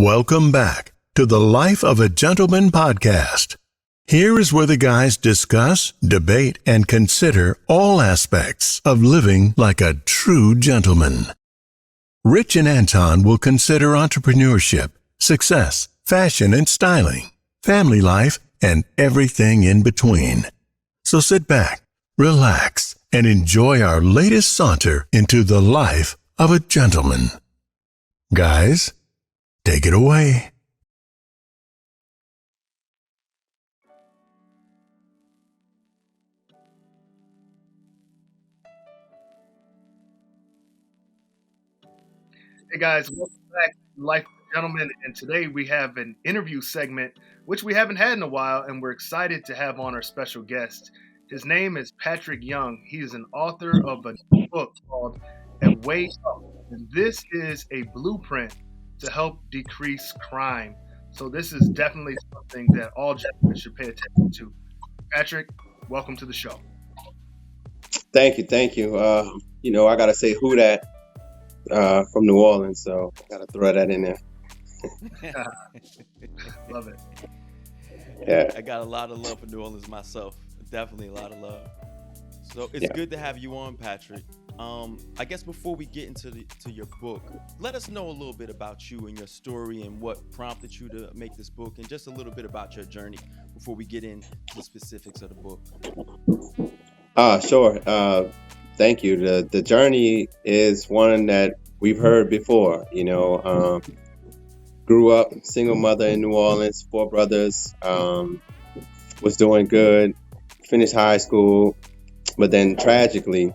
Welcome back to the Life of a Gentleman podcast. Here is where the guys discuss, debate, and consider all aspects of living like a true gentleman. Rich and Anton will consider entrepreneurship, success, fashion and styling, family life, and everything in between. So sit back, relax, and enjoy our latest saunter into the life of a gentleman. Guys, take it away. Hey guys, welcome back to Life of a Gentleman, and today we have an interview segment which we haven't had in a while, and we're excited to have on our special guest. His name is Patrick Young. He is an author of a book called A Way Up, and this is a blueprint to help decrease crime. So this is definitely something that all gentlemen should pay attention to. Patrick, welcome to the show. Thank you. I gotta say who that from New Orleans, so I gotta throw that in there. Love it. Yeah. I got a lot of love for New Orleans myself. Definitely a lot of love. So it's good to have you on, Patrick. I guess before we get into your book, let us know a little bit about you and your story and what prompted you to make this book, and just a little bit about your journey before we get into the specifics of the book. Sure. Thank you. The journey is one that we've heard before. Grew up single mother in New Orleans, 4 brothers. Was doing good. Finished high school, but then tragically,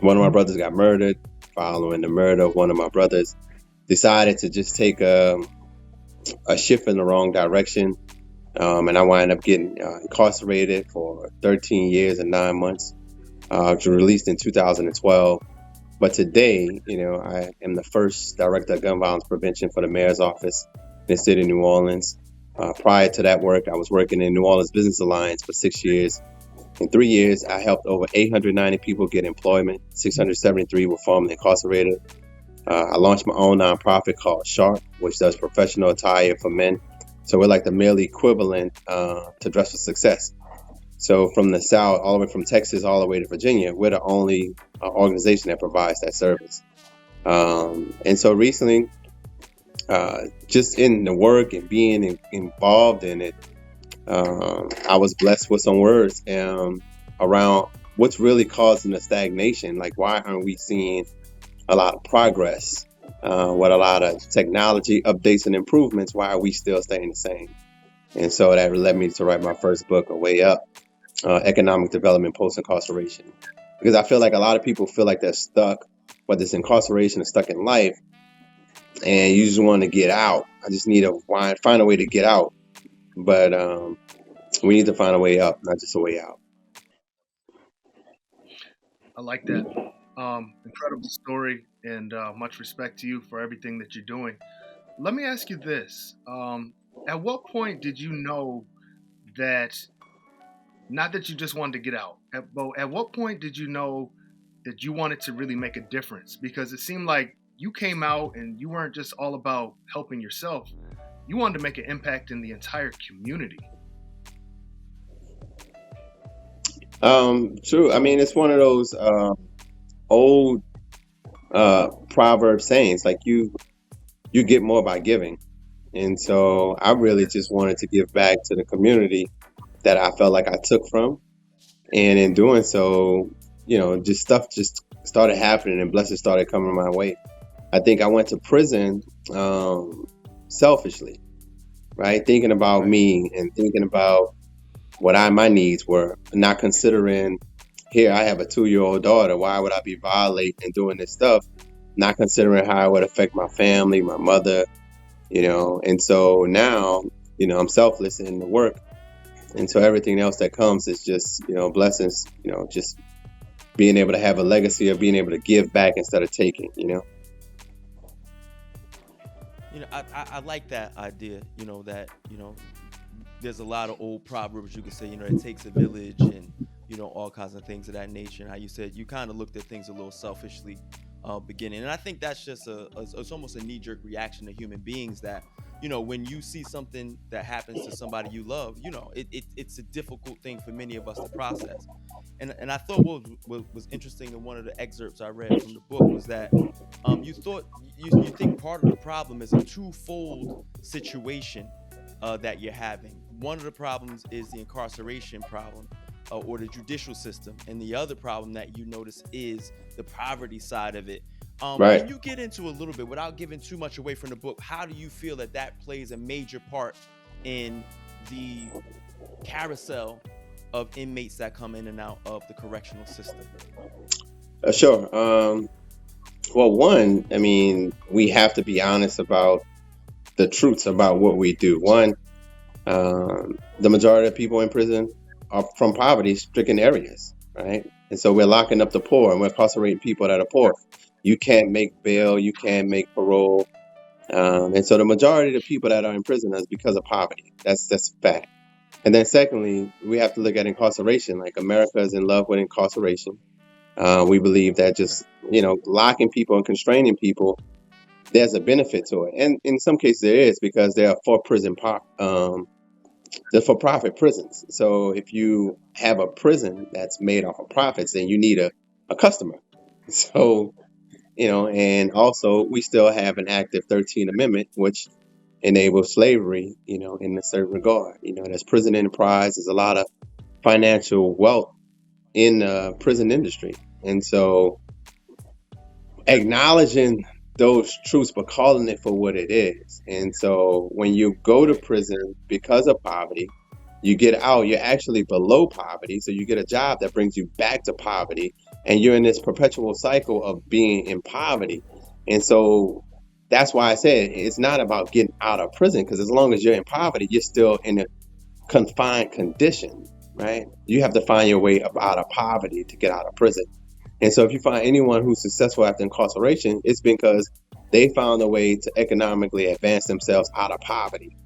one of my brothers got murdered. Following the murder of one of my brothers, decided to just take a shift in the wrong direction, and I wound up getting incarcerated for 13 years and 9 months. Was released in 2012. But today, I am the first director of gun violence prevention for the mayor's office in the city of New Orleans. Prior to that work, I was working in New Orleans Business Alliance for 6 years. In 3 years, I helped over 890 people get employment. 673 were formerly incarcerated. I launched my own nonprofit called Sharp, which does professional attire for men. So we're like the male equivalent to Dress for Success. So from the South, all the way from Texas, all the way to Virginia, we're the only organization that provides that service. And so recently, just in the work and being involved in it, I was blessed with some words around what's really causing the stagnation. Like, why aren't we seeing a lot of progress with a lot of technology updates and improvements? Why are we still staying the same? And so that led me to write my first book, A Way Up, Economic Development Post-Incarceration. Because I feel like a lot of people feel like they're stuck, whether it's incarceration or stuck in life, and you just want to get out. I just need to find a way to get out. But we need to find a way up, not just a way out. I like that. Incredible story, and much respect to you for everything that you're doing. Let me ask you this. At what point did you know that, not that you just wanted to get out, but at what point did you know that you wanted to really make a difference? Because it seemed like you came out and you weren't just all about helping yourself. You wanted to make an impact in the entire community. True. I mean, it's one of those old proverb sayings, like you get more by giving. And so I really just wanted to give back to the community that I felt like I took from. And in doing so, just stuff just started happening and blessings started coming my way. I think I went to prison selfishly, right? Thinking about me and thinking about what my needs were, not considering, here I have a 2-year-old daughter. Why would I be violating and doing this stuff? Not considering how it would affect my family, my mother, And so now, I'm selfless in the work. And so everything else that comes is just, blessings, just being able to have a legacy of being able to give back instead of taking, I like that idea, that, there's a lot of old proverbs you can say, it takes a village and, all kinds of things of that nature. And how you said you kind of looked at things a little selfishly beginning. And I think that's just it's almost a knee-jerk reaction to human beings that, when you see something that happens to somebody you love, it's a difficult thing for many of us to process. And I thought what was interesting in one of the excerpts I read from the book was that you think part of the problem is a twofold situation that you're having. One of the problems is the incarceration problem, or the judicial system, and the other problem that you notice is the poverty side of it. Right. Can you get into a little bit, without giving too much away from the book, how do you feel that plays a major part in the carousel of inmates that come in and out of the correctional system? Sure. Well, one, I mean, we have to be honest about the truths about what we do. One, the majority of people in prison are from poverty-stricken areas, right? And so we're locking up the poor and we're incarcerating people that are poor. You can't make bail, you can't make parole. And so the majority of the people that are in prison is because of poverty. That's a fact. And then secondly, we have to look at incarceration. Like, America is in love with incarceration. We believe that just, locking people and constraining people, there's a benefit to it. And in some cases there is, because there are they're for-profit prisons. So if you have a prison that's made off of profits, then you need a customer. So, and also we still have an active 13th Amendment, which enables slavery, in a certain regard. There's prison enterprise, there's a lot of financial wealth in the prison industry. And so acknowledging those truths, but calling it for what it is. And so when you go to prison because of poverty, you get out, you're actually below poverty. So you get a job that brings you back to poverty, and you're in this perpetual cycle of being in poverty. And so that's why I said it's not about getting out of prison, because as long as you're in poverty, you're still in a confined condition, right? You have to find your way up out of poverty to get out of prison. And so if you find anyone who's successful after incarceration, it's because they found a way to economically advance themselves out of poverty.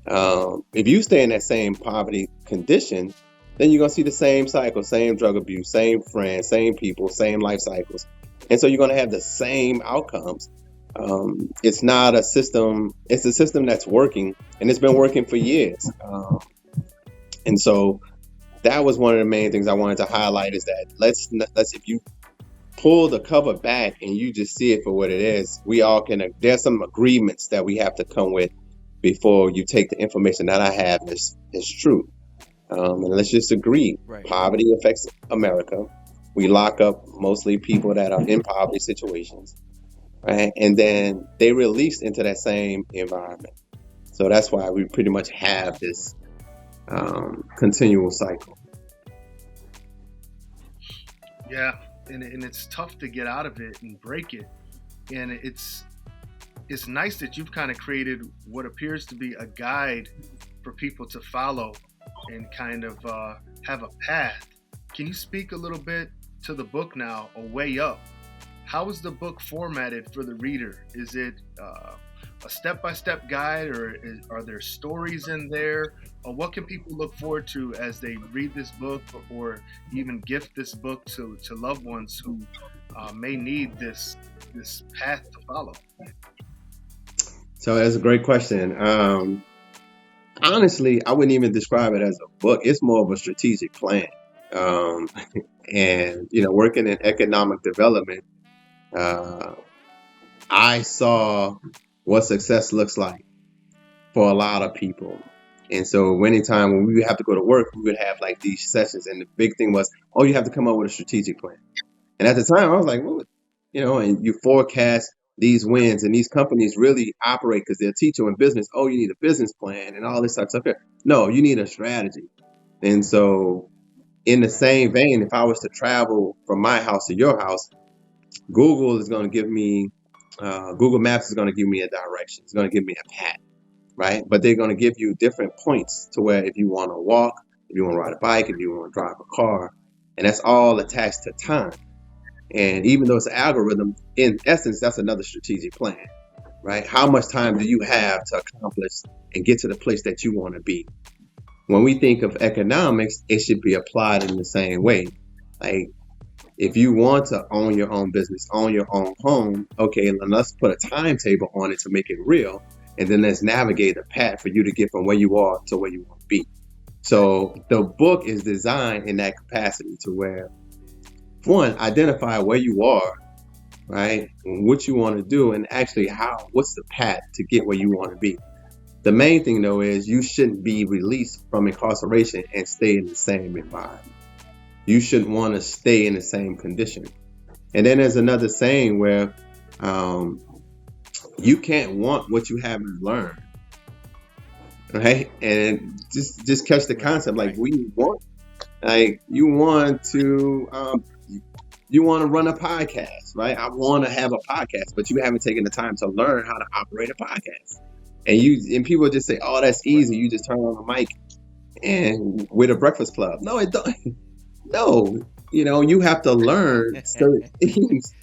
If you stay in that same poverty condition, then you're going to see the same cycle, same drug abuse, same friends, same people, same life cycles. And so you're going to have the same outcomes. It's not a system, it's a system that's working, and it's been working for years. And so that was one of the main things I wanted to highlight, is that let's if you pull the cover back and you just see it for what it is, we all can, there's some agreements that we have to come with before you take the information that I have is true. And let's just agree, Right. Poverty affects America. We lock up mostly people that are in poverty situations, right? And then they release into that same environment. So that's why we pretty much have this continual cycle. Yeah, and it's tough to get out of it and break it. And it's nice that you've kind of created what appears to be a guide for people to follow and kind of have a path. Can you speak a little bit to the book now, A Way Up? How is the book formatted for the reader? Is it a step-by-step guide, or are there stories in there? Or what can people look forward to as they read this book, or even gift this book to loved ones who may need this path to follow? So that's a great question. Honestly, I wouldn't even describe it as a book. It's more of a strategic plan. And, working in economic development, I saw what success looks like for a lot of people. And so anytime when we would have to go to work, we would have like these sessions. And the big thing was, you have to come up with a strategic plan. And at the time I was like, well, and you forecast these wins, and these companies really operate because they'll teach you in business, you need a business plan and all this type of stuff here. No, you need a strategy. And so in the same vein, if I was to travel from my house to your house, Google is going to give me, Google Maps is going to give me a direction. It's going to give me a path, right? But they're going to give you different points to where if you want to walk, if you want to ride a bike, if you want to drive a car, and that's all attached to time. And even though it's an algorithm, in essence, that's another strategic plan, right? How much time do you have to accomplish and get to the place that you want to be? When we think of economics, it should be applied in the same way. Like, If you want to own your own business, own your own home, okay, then let's put a timetable on it to make it real. And then let's navigate a path for you to get from where you are to where you want to be. So the book is designed in that capacity to where, one, identify where you are, right? And what you want to do, and actually what's the path to get where you want to be. The main thing though is you shouldn't be released from incarceration and stay in the same environment. You shouldn't want to stay in the same condition. And then there's another saying where you can't want what you haven't learned, right? And just catch the concept. Like you want to run a podcast, right? I want to have a podcast, but you haven't taken the time to learn how to operate a podcast. And people just say, "Oh, that's easy. You just turn on the mic and with a Breakfast Club." No, it don't. No, you have to learn certain things.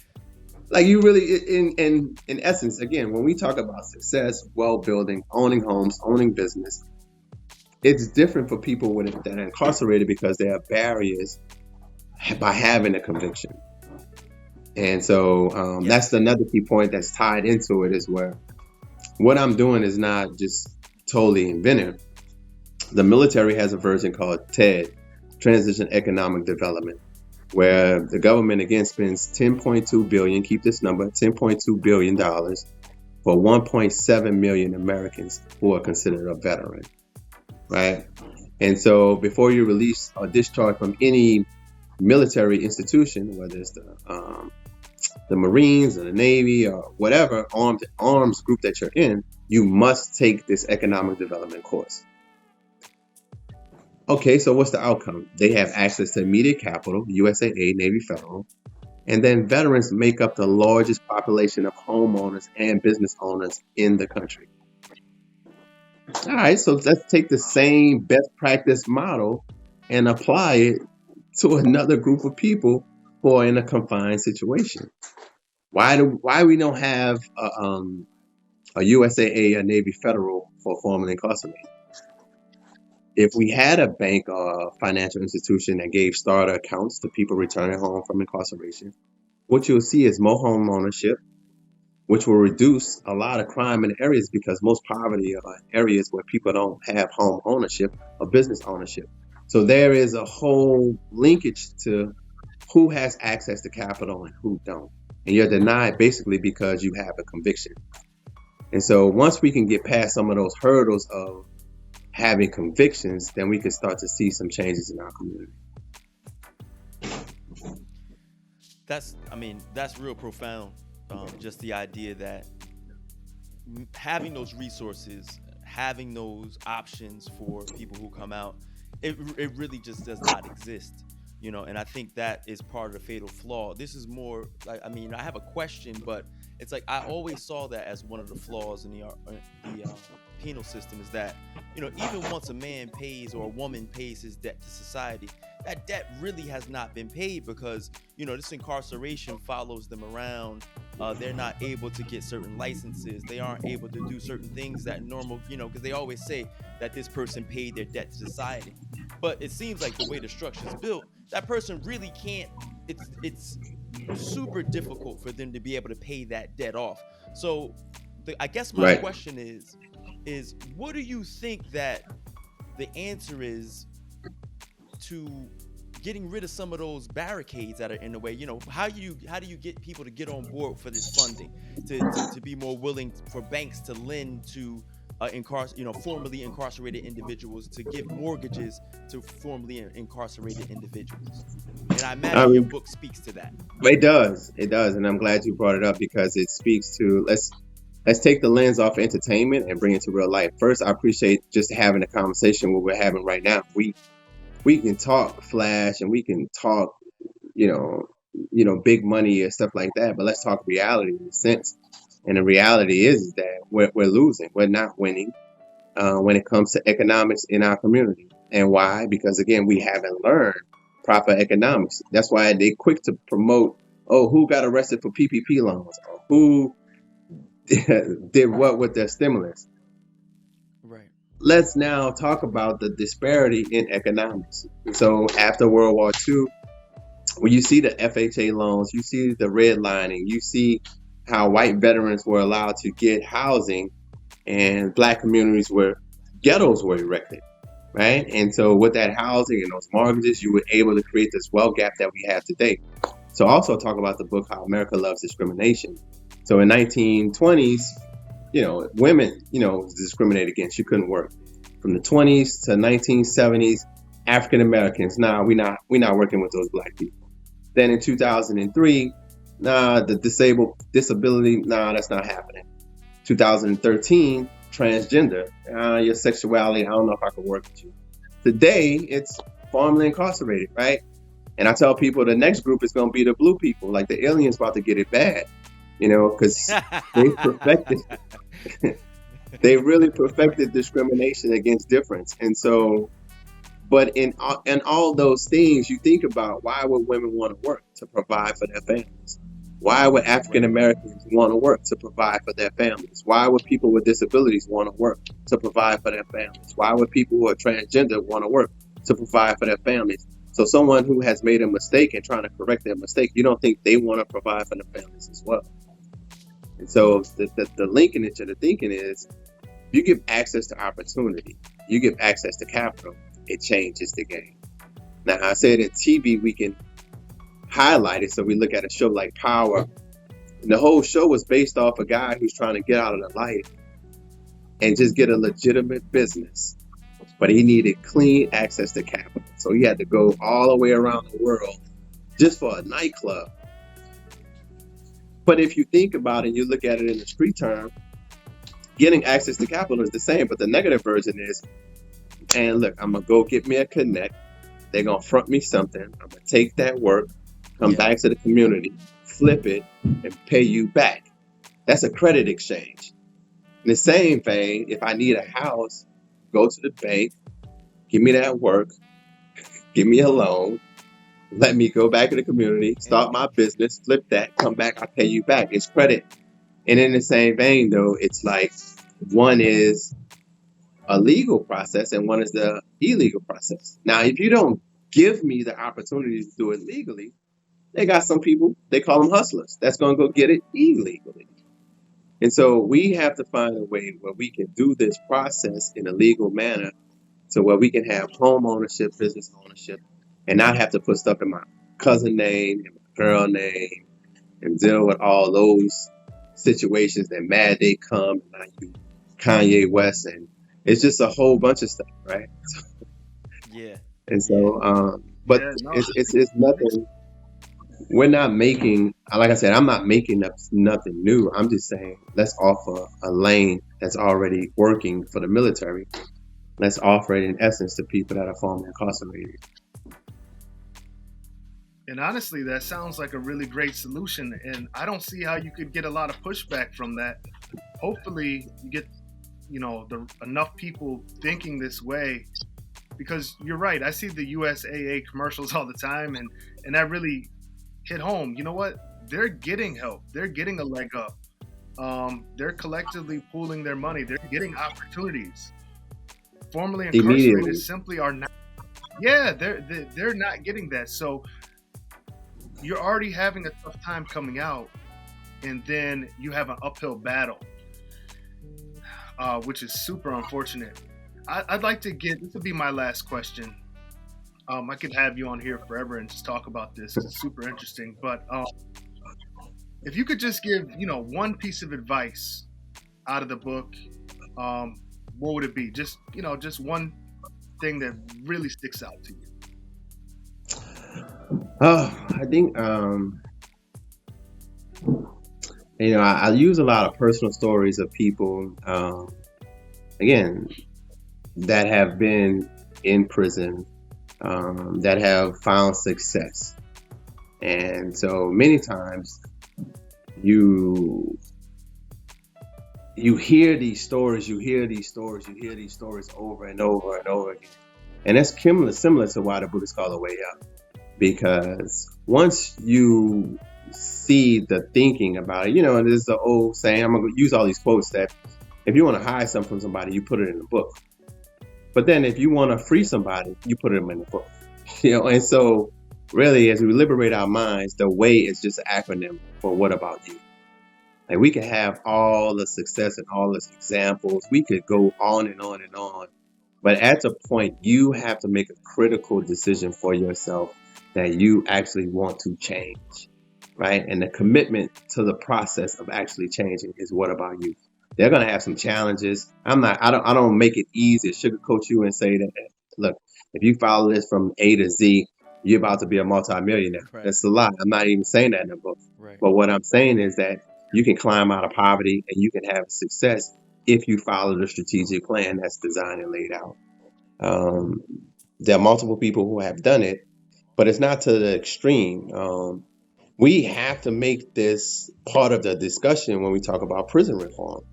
Like you really, in essence, again, when we talk about success, wealth building, owning homes, owning business, it's different for people that are incarcerated because there are barriers by having a conviction. And so that's another key point that's tied into it, is where what I'm doing is not just totally inventive. The military has a version called TED, Transition Economic Development, where the government again spends $10.2 billion, keep this number, $10.2 billion for 1.7 million Americans who are considered a veteran, right? And so before you release or discharge from any military institution, whether it's the Marines or the Navy or whatever arms group that you're in, you must take this economic development course. Okay, so what's the outcome? They have access to immediate capital, USAA, Navy Federal, and then veterans make up the largest population of homeowners and business owners in the country. All right, so let's take the same best practice model and apply it to another group of people who are in a confined situation. Why we don't have a USAA, a Navy Federal for formerly incarcerated? If we had a bank or a financial institution that gave starter accounts to people returning home from incarceration, what you'll see is more home ownership, which will reduce a lot of crime in areas, because most poverty are areas where people don't have home ownership or business ownership. So there is a whole linkage to who has access to capital and who don't. And you're denied basically because you have a conviction. And so once we can get past some of those hurdles of having convictions, then we can start to see some changes in our community. That's real profound. Just the idea that having those resources, having those options for people who come out, it really just does not exist, and I think that is part of the fatal flaw. This is more like, I have a question, but it's like I always saw that as one of the flaws in the penal system, is that even once a man pays or a woman pays his debt to society, that debt really has not been paid, because this incarceration follows them around. They're not able to get certain licenses. They aren't able to do certain things that normal, because they always say that this person paid their debt to society, but it seems like the way the structure is built, that person really can't. It's super difficult for them to be able to pay that debt off. So I guess my question is what do you think that the answer is to getting rid of some of those barricades that are in the way? How do you get people to get on board for this funding, to be more willing for banks to lend to formerly incarcerated individuals, to give mortgages to formerly incarcerated individuals? And I imagine your book speaks to that. It does, and I'm glad you brought it up, because it speaks to let's take the lens off entertainment and bring it to real life. First, I appreciate just having a conversation what we're having right now. We can talk flash and we can talk, big money and stuff like that, but let's talk reality in a sense. And the reality is that we're losing. We're not winning when it comes to economics in our community. And why? Because again, we haven't learned proper economics. That's why they're quick to promote, who got arrested for PPP loans, or who did what with their stimulus. Right. Let's now talk about the disparity in economics. So after World War II, when you see the FHA loans, you see the redlining, you see how white veterans were allowed to get housing and black communities where ghettos were erected, right? And so with that housing and those mortgages, you were able to create this wealth gap that we have today. So also talk about the book, How America Loves Discrimination. So in 1920s, women, was discriminated against. You couldn't work. From the 20s to 1970s, African Americans, we're not working with those black people. Then in 2003, the disability, that's not happening. 2013, transgender, your sexuality, I don't know if I can work with you. Today, it's formerly incarcerated, right? And I tell people the next group is going to be the blue people, like the aliens about to get it bad, because they perfected, they really perfected discrimination against difference. And so, but in all those things, you think about, why would women want to work? To provide for their families. Why would African Americans want to work? To provide for their families. Why would people with disabilities want to work? To provide for their families. Why would people who are transgender want to work? To provide for their families. So someone who has made a mistake and trying to correct their mistake, you don't think they want to provide for their families as well. And so the linkage of the thinking is, you give access to opportunity, you give access to capital, it changes the game. Now, I said in TV, we can highlight it. So we look at a show like Power, and the whole show was based off a guy who's trying to get out of the life and just get a legitimate business. But he needed clean access to capital. So he had to go all the way around the world just for a nightclub. But if you think about it, you look at it in the street term, getting access to capital is the same, but the negative version is, and look, I'm going to go get me a connect. They're going to front me something. I'm going to take that work, come back to the community, flip it, and pay you back. That's a credit exchange. In the same vein, if I need a house, go to the bank, give me that work, give me a loan, let me go back to the community, start my business, flip that, come back, I pay you back. It's credit. And in the same vein, though, it's like one is a legal process and one is the illegal process. Now, if you don't give me the opportunity to do it legally, they got some people, they call them hustlers, that's going to go get it illegally. And so we have to find a way where we can do this process in a legal manner, so where we can have home ownership, business ownership, and not have to put stuff in my cousin name and my girl name and deal with all those situations that mad they come and like you Kanye West, and it's just a whole bunch of stuff, right? Yeah. And so, but it's nothing. We're not making, like I said, I'm not making up nothing new. I'm just saying, let's offer a lane that's already working for the military. Let's offer it in essence to people that are formerly incarcerated. And honestly, that sounds like a really great solution. And I don't see how you could get a lot of pushback from that. Hopefully you get, enough people thinking this way, because you're right. I see the USAA commercials all the time, and that really hit home. You know what? They're getting help. They're getting a leg up. They're collectively pooling their money. They're getting opportunities. Formerly incarcerated simply are not. Yeah, they're not getting that. So you're already having a tough time coming out, and then you have an uphill battle, which is super unfortunate. I'd like to get, this would be my last question. I could have you on here forever and just talk about this. It's super interesting. But if you could just give, one piece of advice out of the book, what would it be? Just one thing that really sticks out to you. I think, I use a lot of personal stories of people, again, that have been in prison, that have found success. And so many times you hear these stories over and over and over again. And that's similar to why the book is called A Way Out. Because once you see the thinking about it, and this is the old saying, I'm going to use all these quotes, that if you want to hide something from somebody, you put it in the book. But then if you want to free somebody, you put them in the book. And so really, as we liberate our minds, the way is just an acronym for what about you? Like we could have all the success and all the examples. We could go on and on and on. But at the point, you have to make a critical decision for yourself that you actually want to change, right? And the commitment to the process of actually changing is what about you? They're gonna have some challenges. I don't make it easy, sugarcoat you and say that, look, if you follow this from A to Z, you're about to be a multimillionaire. Right. That's a lie. I'm not even saying that in the book. Right. But what I'm saying is that you can climb out of poverty and you can have success if you follow the strategic plan that's designed and laid out. There are multiple people who have done it, but it's not to the extreme. We have to make this part of the discussion when we talk about prison reform,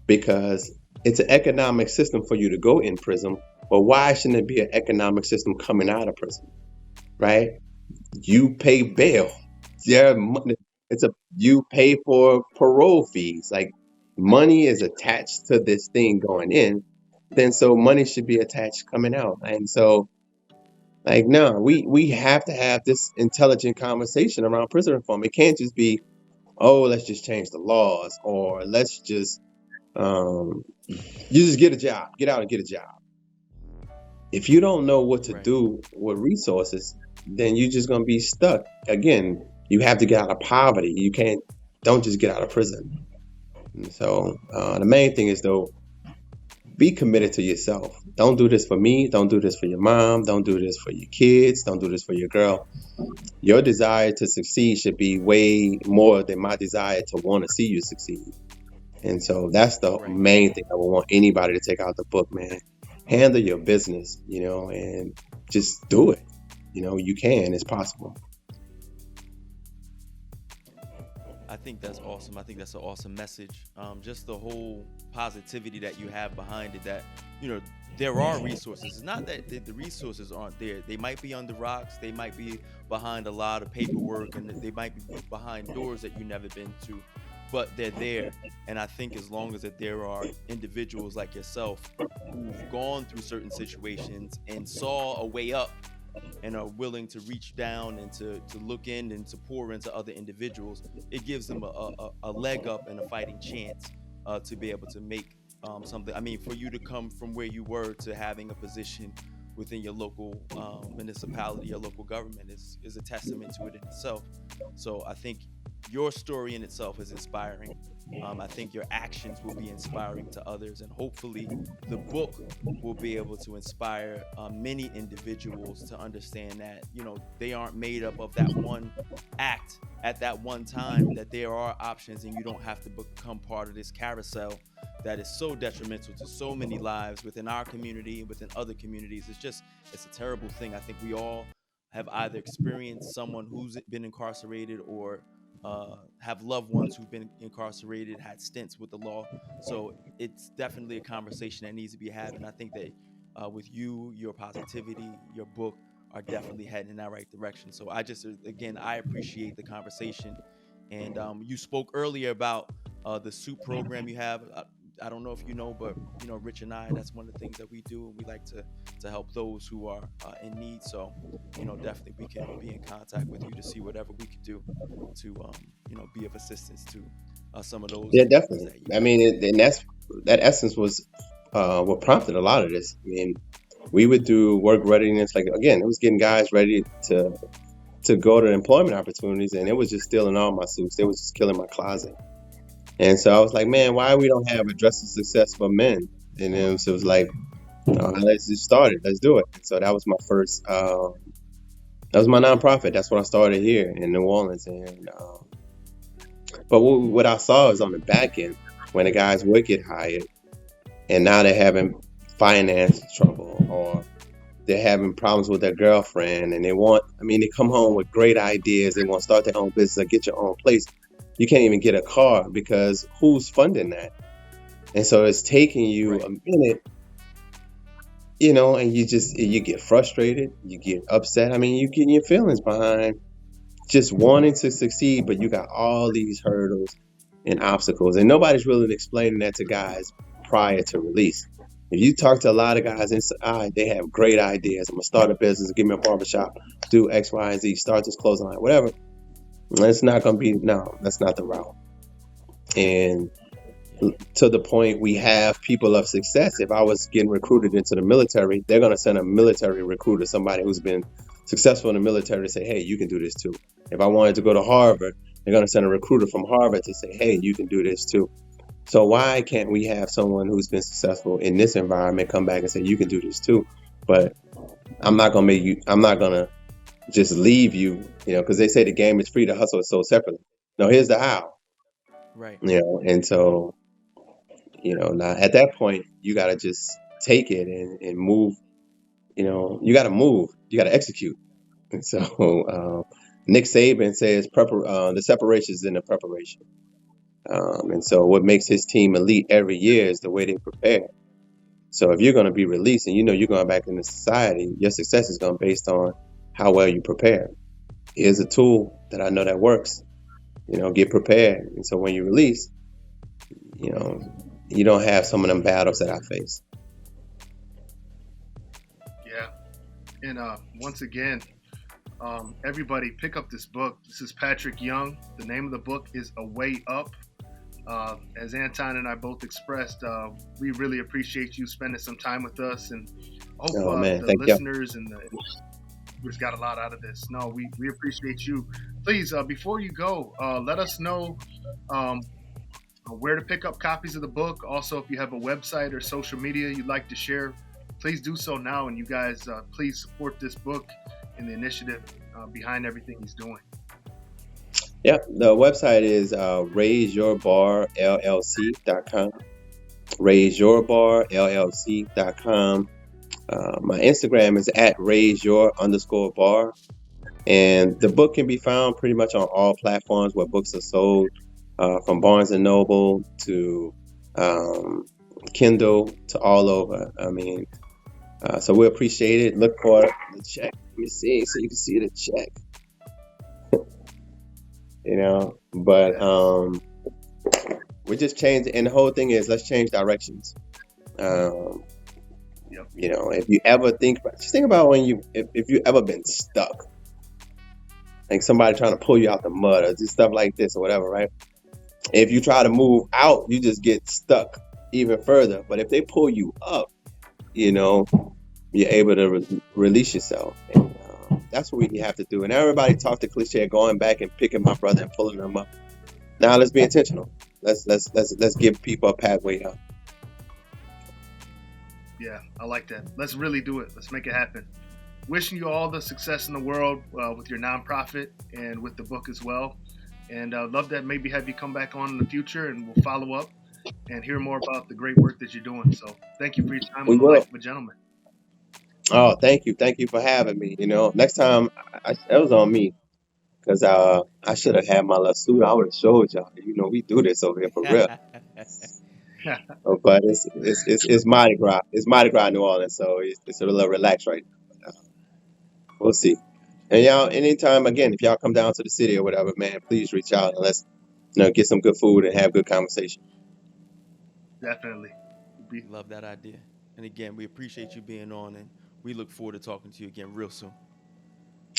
because it's an economic system for you to go in prison, but why shouldn't it be an economic system coming out of prison, right? You pay bail. Yeah, you pay for parole fees. Like money is attached to this thing going in, then so money should be attached coming out. And so, like, no, we have to have this intelligent conversation around prison reform. It can't just be, oh, let's just change the laws, or let's just you just get a job, get out and get a job. If you don't know what to Right. do with resources, then you're just gonna be stuck. Again, you have to get out of poverty. You don't just get out of prison. And so the main thing is, though, be committed to yourself. Don't do this for me. Don't do this for your mom. Don't do this for your kids. Don't do this for your girl. Your desire to succeed should be way more than my desire to want to see you succeed. And so that's the Right. main thing I would want anybody to take out the book, man. Handle your business, and just do it. You can. It's possible. I think that's awesome. I think that's an awesome message. Just the whole positivity that you have behind it, that, there are resources. It's not that the resources aren't there. They might be under rocks. They might be behind a lot of paperwork, and they might be behind doors that you've never been to, but they're there. And I think as long as that there are individuals like yourself who've gone through certain situations and saw a way up and are willing to reach down and to look in and to pour into other individuals, it gives them a leg up and a fighting chance to be able to make something. I mean, for you to come from where you were to having a position within your local municipality, your local government is a testament to it in itself. So I think your story in itself is inspiring. I think your actions will be inspiring to others, and hopefully the book will be able to inspire many individuals to understand that they aren't made up of that one act at that one time, that there are options, and you don't have to become part of this carousel that is so detrimental to so many lives within our community and within other communities. It's a terrible thing. I think we all have either experienced someone who's been incarcerated or have loved ones who've been incarcerated, had stints with the law. So it's definitely a conversation that needs to be had. And I think that with you, your positivity, your book are definitely heading in that right direction. So I appreciate the conversation. And you spoke earlier about the soup program you have. I don't know if you know, but Rich and I, that's one of the things that we do, and we like to help those who are in need. So definitely we can be in contact with you to see whatever we could do to be of assistance to some of those. Yeah, definitely. I mean, and that essence was what prompted a lot of this. I mean, we would do work readiness, like, again, it was getting guys ready to go to employment opportunities, and it was just stealing all my suits. It was just killing my closet. And so I was like, man, why we don't have a dress of success for men? And then so it was like, let's just start it. Let's do it. So that was my first, that was my nonprofit. That's what I started here in New Orleans. And but what I saw is on the back end, when the guys would get hired, and now they're having finance trouble, or they're having problems with their girlfriend, and they come home with great ideas. They want to start their own business or get your own place. You can't even get a car because who's funding that? And so it's taking you a minute, and you get frustrated, you get upset. I mean, you get your feelings behind just wanting to succeed, but you got all these hurdles and obstacles, and nobody's really explaining that to guys prior to release. If you talk to a lot of guys inside, they have great ideas. I'm gonna start a business, give me a barbershop, do X, Y, and Z, start this clothing line, whatever. It's not gonna be, no, that's not the route. And to the point we have people of success. If I was getting recruited into the military, they're gonna send a military recruiter, somebody who's been successful in the military, to say, hey, you can do this too. If I wanted to go to Harvard, they're gonna send a recruiter from Harvard to say, hey, you can do this too. So why can't we have someone who's been successful in this environment come back and say, you can do this too? But I'm not gonna just leave you, because they say the game is free, the hustle is sold separately. No, here's the how. Right. And so, now at that point, you gotta just take it and move. You gotta move, you gotta execute. And so Nick Saban says the separation is in the preparation. And so what makes his team elite every year is the way they prepare. So if you're going to be released and you're going back into society, your success is going to be based on how well you prepare. Here's a tool that I know that works. Get prepared. And so when you release, you don't have some of them battles that I face. Yeah. And once again, everybody pick up this book. This is Patrick Young. The name of the book is A Way Up. As Anton and I both expressed, we really appreciate you spending some time with us, and hope the listeners and the viewers got a lot out of this. No, we appreciate you. Please, before you go, let us know where to pick up copies of the book. Also, if you have a website or social media you'd like to share, please do so now. And you guys, please support this book and the initiative behind everything he's doing. Yep, the website is raiseyourbarllc.com. Raiseyourbarllc.com. My Instagram is at raiseyour_bar. And the book can be found pretty much on all platforms where books are sold, from Barnes & Noble to Kindle to all over. I mean, so we appreciate it. Look for the check. Let me see so you can see the check. But we just changed, and the whole thing is, let's change directions. If you ever think about when if you ever been stuck, like somebody trying to pull you out the mud or just stuff like this or whatever, right? If you try to move out, you just get stuck even further. But if they pull you up, you're able to release yourself. And that's what we have to do. And everybody talk the cliche, going back and picking my brother and pulling him up. Now let's be intentional. Let's give people a pathway up. Yeah, I like that. Let's really do it. Let's make it happen. Wishing you all the success in the world with your nonprofit and with the book as well. And I'd love to maybe have you come back on in the future, and we'll follow up and hear more about the great work that you're doing. So thank you for your time on The Life of a Gentleman. Oh, thank you. Thank you for having me. Next time, that was on me, because I should have had my little suit. I would have showed y'all. We do this over here for real. But it's Mardi Gras. It's Mardi Gras, New Orleans, so it's a little relaxed right now. We'll see. And y'all, anytime, again, if y'all come down to the city or whatever, man, please reach out and let's get some good food and have good conversation. Definitely. Love that idea. And again, we appreciate you being on, and we look forward to talking to you again real soon.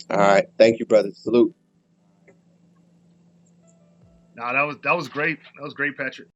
All right. Thank you, brother. Salute. No, that was great. That was great, Patrick.